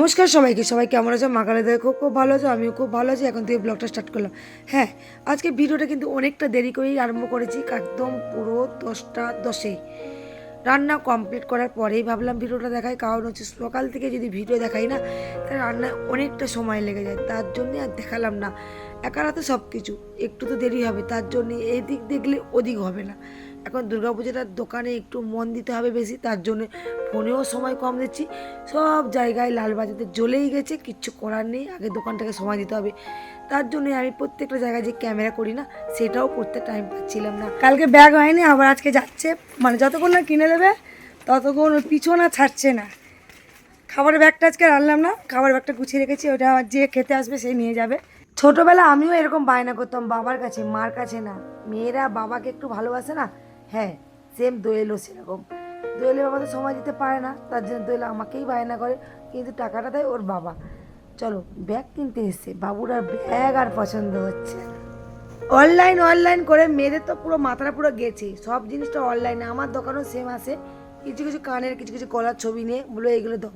নমস্কার সবাইকে, সবাই কেমন আছে? মা কালী দয়ায় খুব ভালো আছো, আমিও খুব ভালো আছি। এখন থেকে ব্লগটা স্টার্ট করলাম। হ্যাঁ, আজকে ভিডিওটা কিন্তু অনেকটা দেরি করেই আরম্ভ করেছি, একদম পুরো 10টা 10-এ রান্না কমপ্লিট করার পরেই ভাবলাম ভিডিওটা দেখাই। কারণ হচ্ছে সকাল থেকে যদি ভিডিও দেখাই না, তাহলে রান্নায় অনেকটা সময় লেগে যায়, তার জন্যে আর দেখালাম না। একা রাতে সব কিছু একটু তো দেরি হবে, তার জন্যে এদিক দেখলে ওদিক হবে না। এখন দুর্গাপুজোটার দোকানে একটু মন দিতে হবে বেশি, তার জন্য ফোনেও সময় কম দিচ্ছি। সব জায়গায় লালবাতিতে জ্বলেই গেছে, কিচ্ছু করার নেই, আগে দোকানটাকে সময় দিতে হবে। তার জন্য আমি প্রত্যেকটা জায়গায় যে ক্যামেরা করি না, সেটাও করতে টাইম পাচ্ছিলাম না। কালকে ব্যাগ হয়নি, আবার আজকে যাচ্ছে, মানে যতক্ষণ না কিনে দেবে ততক্ষণ ওর পিছন আর ছাড়ছে না। খাবারের ব্যাগটা আজকে আনলাম না, খাবার ব্যাগটা গুছিয়ে রেখেছি, ওটা যে খেতে আসবে সে নিয়ে যাবে। ছোটোবেলা আমিও এরকম বায়না করতাম বাবার কাছে, মার কাছে না। মেয়েরা বাবাকে একটু ভালোবাসে না, হ্যাঁ সেম দোয়েলও সেরকম। দোয়েলের বাবা তো সময় দিতে পারে না, তার জন্য দোয়েল আমাকেই বায়না করে, কিন্তু টাকাটা দেয় ওর বাবা। চলো ব্যাগ কিনতে এসছে, বাবুর আর ব্যাগ আর পছন্দ হচ্ছে না। অনলাইন করে মেয়েদের তো পুরো মাথাটা পুরো গেছে, সব জিনিসটা অনলাইনে। আমার দোকানেও সেম আসে, কিছু কিছু কানের কিছু কিছু গলার ছবি নিয়ে বলে এইগুলো দাও।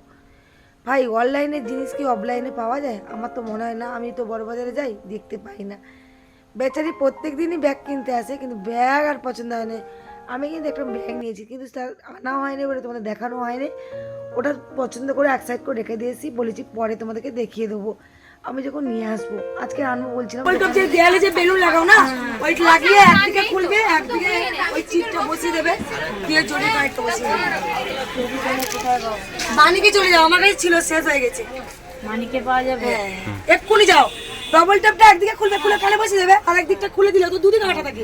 ভাই অনলাইনের জিনিস কি অফলাইনে পাওয়া যায়? আমার তো মনে হয় না। আমি তো বড় বাজারে যাই, দেখতে পাই না। বেচারি প্রত্যেক দিনই ব্যাগ কিনতে আসে, কিন্তু ব্যাগ আর পছন্দ হয় না। আমি কিন্তু একটা ব্যাগ নিয়েছি, কিন্তু আনা হয়নি বলে তোমাদের দেখানো হয়নি। ওটা পছন্দ করে এক সাইড করে রেখে দিয়েছি, বলেছি পরে তোমাদেরকে দেখিয়ে দেবো আমি যখন নিয়ে আসবো। আজকে আনবো বলছিলাম। যে দেয়ালে যে বেলুন লাগাও না, ওই লাগিয়ে একদিকে খুলবে, একদিকে ওই চিপটা বসিয়ে দেবে, দিয়ে জড়ি কানেক্টটা বসিয়ে দেবে। মানিকে চলে যাও, আমার কাছে ছিল, শেষ হয়ে গেছে। মানিকে পাওয়া যাবে? এক্ষুনি যাও, ডবল ট্যাপটা একদিকে খুলবে, খুলে কানে বসিয়ে দেবে, আর একদিকটা খুলে দিলে তো দুদিন কাটা থাকে।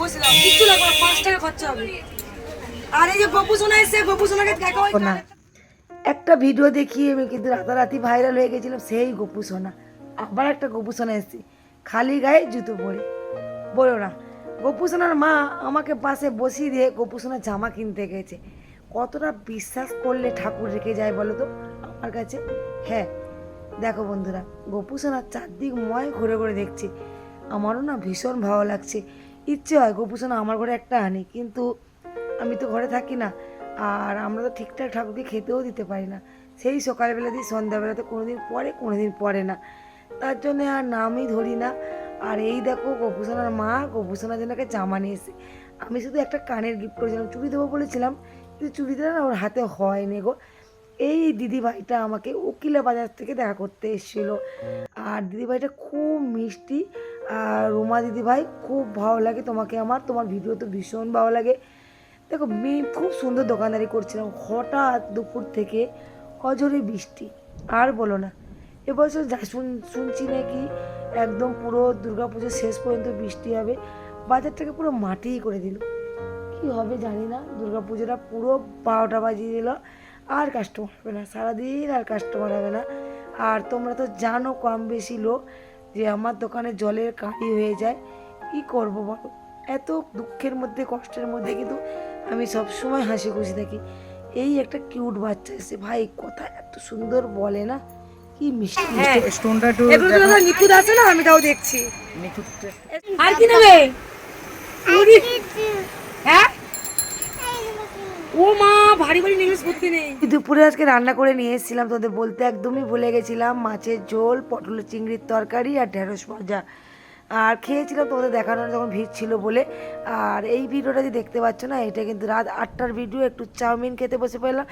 বসে দাও, কিচ্ছু লাগবে না, 5 টাকা খরচা হবে। আর এই যে গপু সোনা এসে, গপু সোনাকে দেখা হয় না। একটা ভিডিও দেখিয়ে আমি কিন্তু রাতারাতি ভাইরাল হয়ে গেছিলাম, সেই গপু সোনা। আবার একটা গপু সোনা এসেছি, খালি গায়ে জুতো পরে। বলো না, গপু সোনার মা আমাকে পাশে বসিয়ে দিয়ে গপু সোনার জামা কিনতে গেছে। কতটা বিশ্বাস করলে ঠাকুর রেখে যায় বলো তো আমার কাছে? হ্যাঁ দেখো বন্ধুরা, গপু সোনার চারদিক ময় ঘুরে ঘুরে দেখছি, আমারও না ভীষণ ভালো লাগছে। ইচ্ছে হয় গপু সোনা আমার ঘরে একটা আনি, কিন্তু আমি তো ঘরে থাকি না, আর আমরা তো ঠিকঠাক ঠাকুরকে খেতেও দিতে পারি না। সেই সকালবেলা দিয়ে সন্ধ্যাবেলাতে কোনোদিন পরে না, তার জন্য আর নামই ধরি না। আর এই দেখো গপু সোনার মা গপু সোনার জন্য একটা জামা নিয়ে এসে, আমি শুধু একটা কানের গিফট করেছিলাম, চুড়ি দেবো বলেছিলাম, কিন্তু চুড়িটা না ওর হাতে হয়নি গো। এই দিদিভাইটা আমাকে উকিলা বাজার থেকে দেখা করতে এসেছিলো, আর দিদিভাইটা খুব মিষ্টি। আর রুমা দিদিভাই খুব ভালো লাগে তোমাকে আমার, তোমার ভিডিও তো ভীষণ ভালো লাগে। দেখো মেয়ে খুব সুন্দর দোকানদারি করছিলাম, হঠাৎ দুপুর থেকে অঝরে বৃষ্টি, আর বলো না। এবছর যা শুনছি নাকি একদম পুরো দুর্গাপুজোর শেষ পর্যন্ত বৃষ্টি হবে, বাজারটাকে পুরো মাটিই করে দিল। কি হবে জানি না, দুর্গাপুজোটা পুরো 12টা বাজিয়ে দিল, আর কাস্টমার হবে না, সারাদিন আর কাস্টমার হবে না। আর তোমরা তো জানো কম বেশি লোক যে আমার দোকানে জলের কাঁড়ি হয়ে যায়। কি করব বলো, এত দুঃখের মধ্যে কষ্টের মধ্যে কিন্তু আমি সবসময় হাসি খুশি থাকি। এই একটা কিউট বাচ্চা এসে, ভাই কথা এত সুন্দর বলে না, কি মিষ্টি। স্টোনটা একটু নিখুঁত আছে না, আমি তাও দেখছি। আর কি নেবে? হ্যাঁ ও মা, ভারী ভারী নেকলেস ভর্তি নেই। দুপুরে আজকে রান্না করে নিয়ে এসেছিলাম, তোদের বলতে একদমই ভুলে গেছিলাম, মাছের ঝোল, পটলের চিংড়ির তরকারি আর ঢেঁড়স ভাজা। আর খেয়েছিলাম তোমাদের দেখানোর যখন ভিড় ছিল বলে। আর এই ভিডিওটা যে দেখতে পাচ্ছ না, এটা কিন্তু রাত 8টার ভিডিও। একটু চাউমিন খেতে বসে পড়লাম।